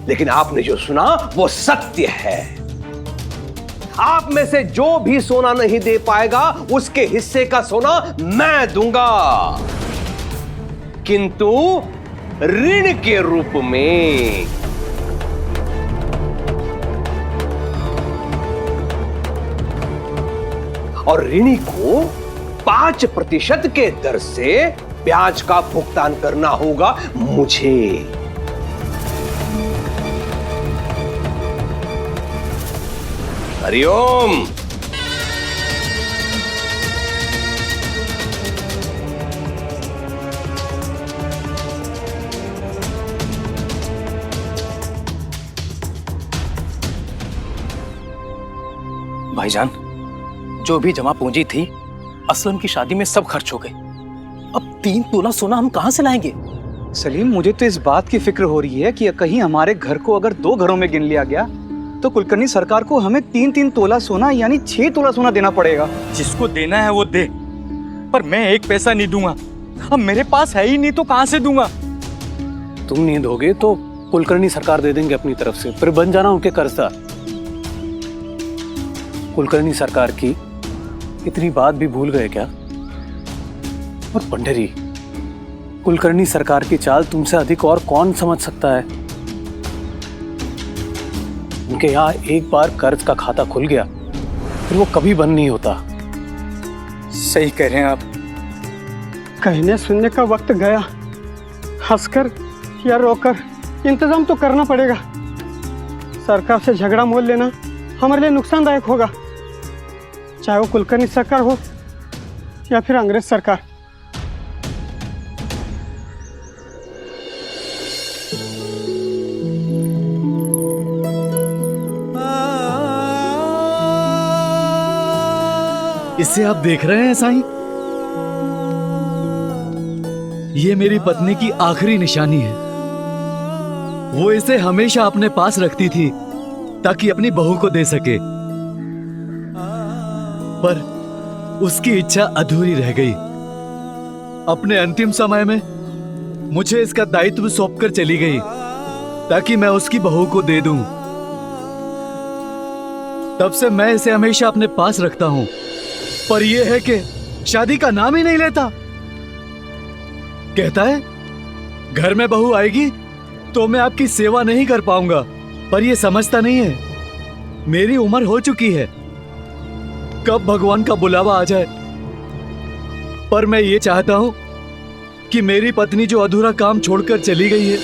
लेकिन आपने जो सुना वो सत्य है। आप में से जो भी सोना नहीं दे पाएगा उसके हिस्से का सोना मैं दूंगा, किंतु ऋण के रूप में। और ऋणी को 5% के दर से ब्याज का भुगतान करना होगा मुझे। हरिओम। भाईजान, जो भी जमा पूंजी थी असलम की शादी में सब खर्च हो गई। अब 3 तोला सोना हम कहां से लाएंगे? सलीम, मुझे तो इस बात की फिक्र हो रही है कि कहीं हमारे घर को अगर 2 घरों में गिन लिया गया तो कुलकर्णी सरकार को हमें 3-3 तोला सोना यानी 6 तोला सोना देना पड़ेगा। जिसको देना है वो दे, पर मैं 1 पैसा नहीं दूंगा। अब मेरे पास है ही नहीं तो कहां से दूंगा? तुम नहीं दोगे तो कुलकर्णी सरकार दे देंगे अपनी तरफ से, फिर बन जाना उनके कर्जदार। कुलकर्णी सरकार की इतनी बात भी भूल गए क्या? और पंडरी, कुलकर्णी सरकार की चाल तुमसे अधिक और कौन समझ सकता है? उनके यहाँ एक बार कर्ज का खाता खुल गया फिर वो कभी बंद नहीं होता। सही कह रहे हैं आप। कहने सुनने का वक्त गया, हंसकर या रोकर इंतजाम तो करना पड़ेगा। सरकार से झगड़ा मोल लेना हमारे लिए नुकसानदायक होगा, चाहे वो कुलकर्णी सरकार हो या फिर अंग्रेज सरकार। इसे आप देख रहे हैं साईं? ये मेरी पत्नी की आखिरी निशानी है। वो इसे हमेशा अपने पास रखती थी ताकि अपनी बहू को दे सके, पर उसकी इच्छा अधूरी रह गई। अपने अंतिम समय में मुझे इसका दायित्व सौंपकर चली गई ताकि मैं उसकी बहू को दे दूं। तब से मैं इसे हमेशा अपने पास रखता हूं, पर यह है कि शादी का नाम ही नहीं लेता। कहता है घर में बहू आएगी तो मैं आपकी सेवा नहीं कर पाऊंगा, पर यह समझता नहीं है मेरी उम्र हो चुकी है, कब भगवान का बुलावा आ जाए। पर मैं ये चाहता हूं कि मेरी पत्नी जो अधूरा काम छोड़कर चली गई है,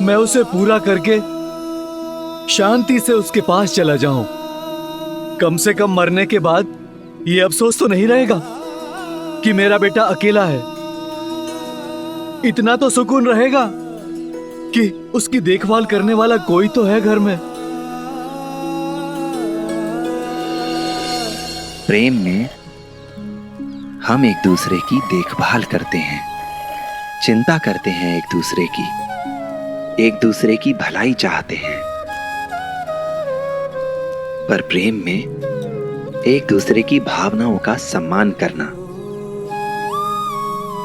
मैं उसे पूरा करके शांति से उसके पास चला जाऊं। कम से कम मरने के बाद ये अफसोस तो नहीं रहेगा कि मेरा बेटा अकेला है। इतना तो सुकून रहेगा कि उसकी देखभाल करने वाला कोई तो है घर में। प्रेम में हम एक दूसरे की देखभाल करते हैं, चिंता करते हैं एक दूसरे की भलाई चाहते हैं। पर प्रेम में एक दूसरे की भावनाओं का सम्मान करना,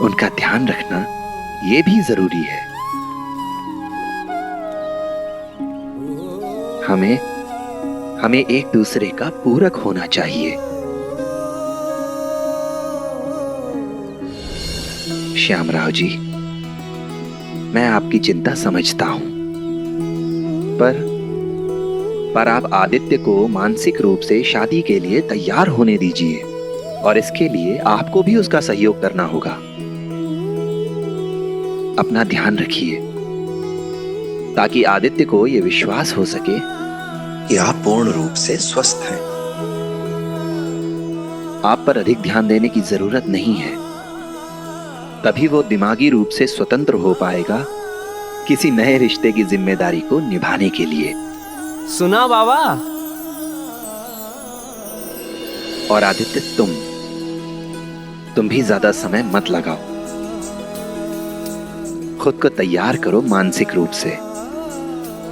उनका ध्यान रखना, ये भी जरूरी है। हमें एक दूसरे का पूरक होना चाहिए। श्यामराव जी, मैं आपकी चिंता समझता हूं, पर आप आदित्य को मानसिक रूप से शादी के लिए तैयार होने दीजिए, और इसके लिए आपको भी उसका सहयोग करना होगा। अपना ध्यान रखिए ताकि आदित्य को यह विश्वास हो सके कि आप पूर्ण रूप से स्वस्थ हैं। आप पर अधिक ध्यान देने की जरूरत नहीं है, तभी वो दिमागी रूप से स्वतंत्र हो पाएगा किसी नए रिश्ते की जिम्मेदारी को निभाने के लिए। सुना बाबा? और आदित्य, तुम भी ज्यादा समय मत लगाओ, खुद को तैयार करो मानसिक रूप से,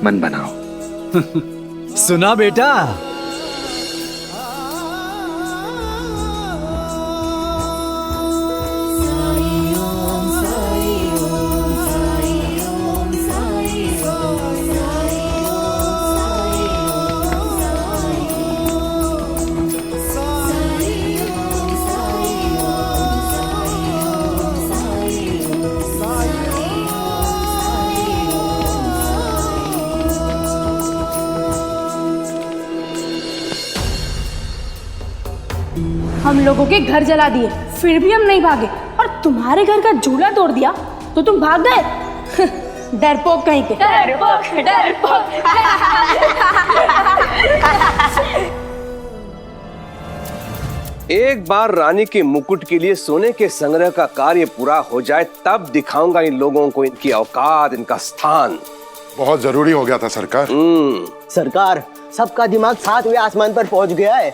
मन बनाओ। सुना बेटा? हम लोगों के घर जला दिए, फिर भी हम नहीं भागे, और तुम्हारे घर का झूला तोड़ दिया तो तुम भाग गए। डरपोक कहीं के। डरपोक, डरपोक। एक बार रानी के मुकुट के लिए सोने के संग्रह का कार्य पूरा हो जाए, तब दिखाऊंगा इन लोगों को इनकी औकात, इनका स्थान। बहुत जरूरी हो गया था सरकार। सरकार, सबका दिमाग 7वें आसमान पर पहुंच गया है।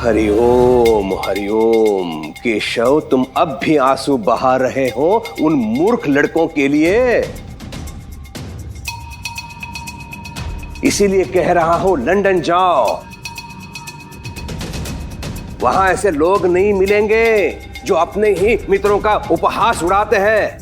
हरिओम हरिओम। केशव, तुम अब भी आंसू बहा रहे हो उन मूर्ख लड़कों के लिए। इसीलिए कह रहा हूं, लंदन जाओ। वहां ऐसे लोग नहीं मिलेंगे जो अपने ही मित्रों का उपहास उड़ाते हैं।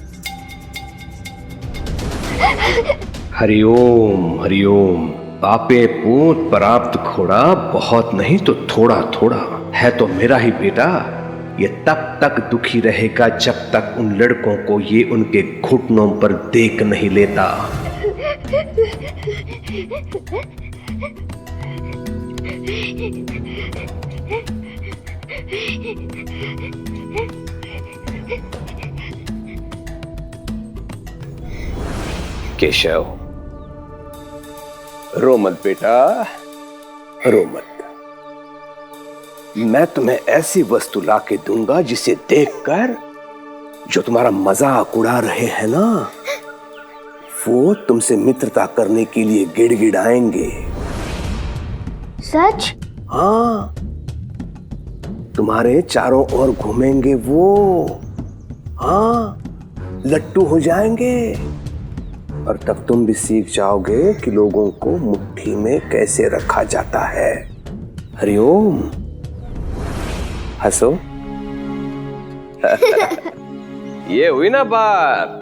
हरिओम हरिओम। पापे पूत प्राप्त खोड़ा, बहुत नहीं तो थोड़ा थोड़ा है तो मेरा ही बेटा। ये तब तक दुखी रहेगा जब तक उन लड़कों को ये उनके घुटनों पर देख नहीं लेता। केशव, रो मत बेटा, रो मत। मैं तुम्हें ऐसी वस्तु ला के दूंगा जिसे देखकर जो तुम्हारा मजाक उड़ा रहे हैं ना, वो तुमसे मित्रता करने के लिए गिड़गिड़ाएंगे। सच? हाँ, तुम्हारे चारों ओर घूमेंगे वो। हाँ, लट्टू हो जाएंगे। और तब तुम भी सीख जाओगे कि लोगों को मुट्ठी में कैसे रखा जाता है। हरिओम। हंसो। ये हुई ना बात।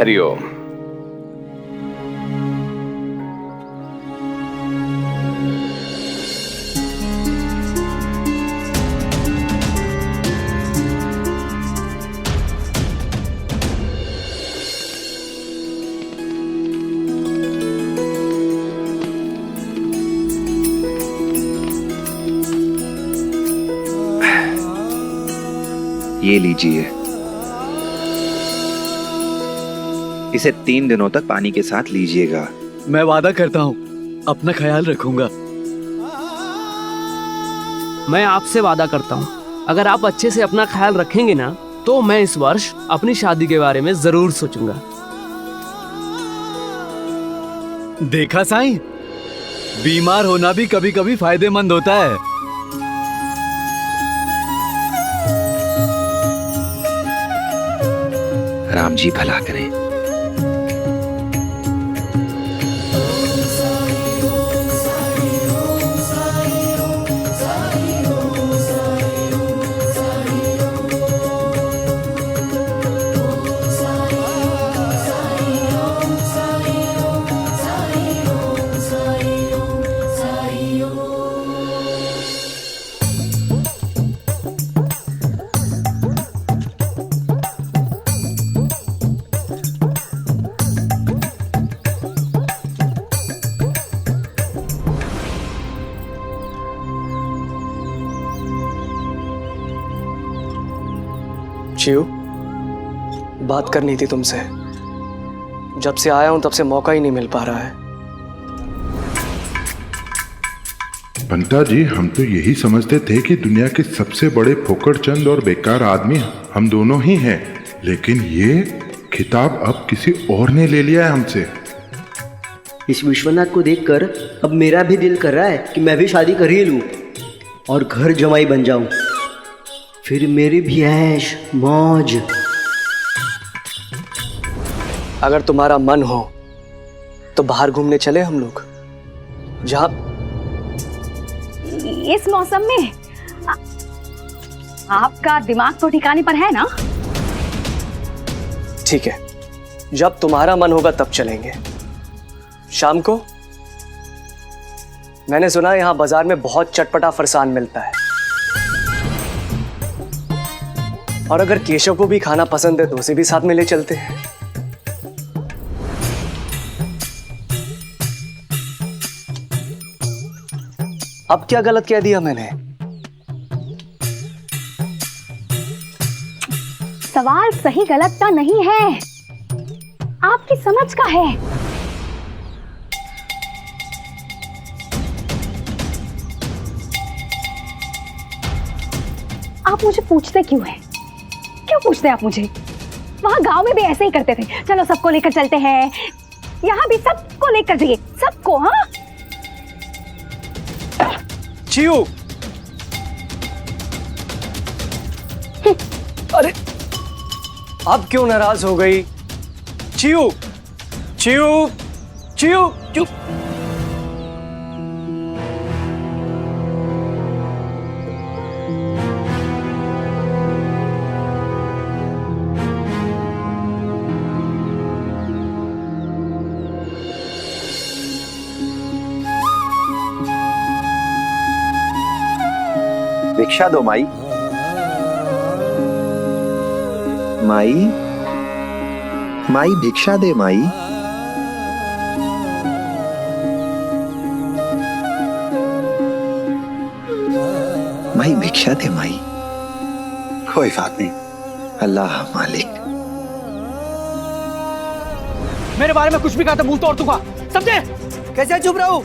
हरिओम। ये लीजिए, इसे 3 दिनों तक पानी के साथ लीजिएगा। मैं वादा करता हूँ अपना ख्याल रखूंगा। मैं आपसे वादा करता हूँ, अगर आप अच्छे से अपना ख्याल रखेंगे ना, तो मैं इस वर्ष अपनी शादी के बारे में जरूर सोचूंगा। देखा साईं, बीमार होना भी कभी कभी फायदेमंद होता है। राम जी भला करें। शिव, बात करनी थी तुमसे। जब से आया हूं तब से मौका ही नहीं मिल पा रहा है। पंता जी, हम तो यही समझते थे कि दुनिया के सबसे बड़े फोकड़चंद और बेकार आदमी हम दोनों ही हैं, लेकिन ये खिताब अब किसी और ने ले लिया है हमसे। इस विश्वनाथ को देखकर अब मेरा भी दिल कर रहा है कि मैं भी शादी कर ही लूं और घर जमाई बन जाऊं, फिर मेरी भी ऐश मौज। अगर तुम्हारा मन हो तो बाहर घूमने चले हम लोग, जहां इस मौसम में आपका दिमाग तो ठिकाने पर है ना? ठीक है, जब तुम्हारा मन होगा तब चलेंगे। शाम को मैंने सुना यहाँ बाजार में बहुत चटपटा फरसान मिलता है, और अगर केशव को भी खाना पसंद है तो उसे भी साथ में ले चलते हैं। अब क्या गलत कह दिया मैंने? सवाल सही गलत का नहीं है, आपकी समझ का है। आप मुझे पूछते क्यों हैं? क्यों पूछते हैं आप मुझे? वहां गांव में भी ऐसे ही करते थे, चलो सबको लेकर चलते हैं, यहाँ भी सबको लेकर जाइए, सबको। हाँ चिऊ, अरे अब क्यों नाराज हो गई? चिऊ चिऊ चिऊ चिऊ। भिक्षा दो माई। माई माई भिक्षा दे माई। माई भिक्षा दे माई। कोई बात नहीं, अल्लाह मालिक। मेरे बारे में कुछ भी कहा तो मुंह तोड़ दूंगा, समझे? कैसे चुप रहूं?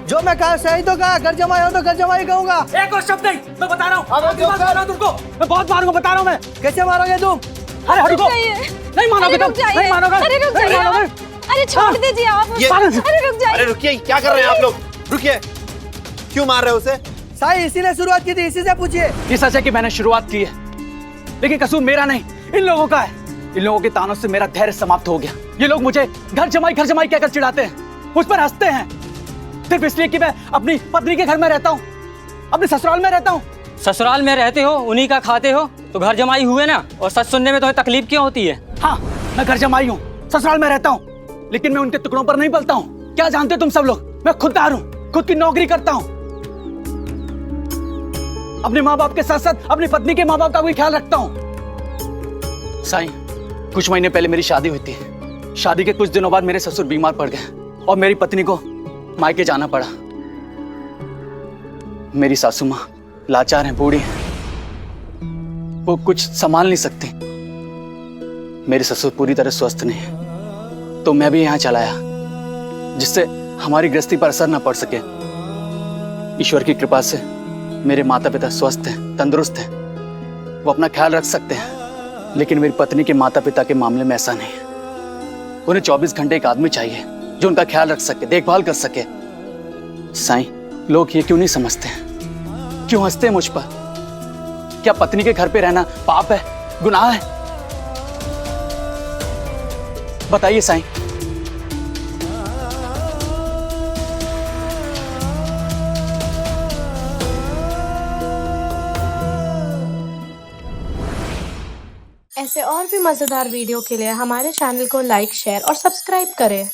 जो मैं कहा सही तो कहा, घर जमाई हो तो घर जमाई कहूंगा। एक और शब्द नहीं, मैं बता रहा हूँ तुमको, मैं बहुत मारूंगा, बता रहा हूँ मैं। कैसे मारोगे तुम? अरे रुको, नहीं मानोगे तुम, नहीं मानोगे, नहीं मानोगे। अरे छोड़ दीजिए आप। अरे रुक जाइए। अरे रुकिए, क्या कर रहे हैं आप लोग? रुकिए, क्यों मार रहे हो उसे? साई इसी ने शुरुआत की थी, इसी से पूछिए। ये सच है कि मैंने शुरुआत की है, लेकिन कसूर मेरा नहीं, इन लोगों का है। इन लोगों के तानों से मेरा धैर्य समाप्त हो गया। ये लोग मुझे घर जमाई कहकर चिढ़ाते हैं, मुझ पर हंसते हैं, सिर्फ इसलिए कि मैं अपनी पत्नी के घर में रहता हूँ, अपने ससुराल में रहता हूँ। ससुराल में रहते हो, उन्हीं का खाते हो, तो घर जमाई हुए ना। और सच सुनने में तुम्हें तकलीफ क्यों होती है? हाँ, मैं घर जमाई हूँ, ससुराल में रहता हूँ, लेकिन मैं उनके टुकड़ों पर नहीं पलता हूँ। क्या जानते हो तुम सब लोग, मैं खुददार हूँ, खुद की नौकरी करता हूँ, अपने माँ बाप के साथ साथ अपनी पत्नी के माँ बाप का भी ख्याल रखता हूँ। साईं, कुछ महीने पहले मेरी शादी हुई थी। शादी के कुछ दिनों बाद मेरे ससुर बीमार पड़ गए और मेरी पत्नी को मायके जाना पड़ा। मेरी सासू माँ लाचार हैं, बूढ़ी हैं, वो कुछ संभाल नहीं सकती। मेरे ससुर पूरी तरह स्वस्थ नहीं है, तो मैं भी यहाँ चला आया, जिससे हमारी गृहस्थी पर असर न पड़ सके। ईश्वर की कृपा से मेरे माता पिता स्वस्थ हैं, तंदुरुस्त हैं, वो अपना ख्याल रख सकते हैं। लेकिन मेरी पत्नी के माता पिता के मामले में ऐसा नहीं है। उन्हें 24 घंटे एक आदमी चाहिए जो उनका ख्याल रख सके, देखभाल कर सके। साईं, लोग ये क्यों नहीं समझते हैं? क्यों हंसते हैं मुझ पर? क्या पत्नी के घर पे रहना पाप है, गुनाह है? बताइए साईं। ऐसे और भी मजेदार वीडियो के लिए हमारे चैनल को लाइक, शेयर और सब्सक्राइब करें।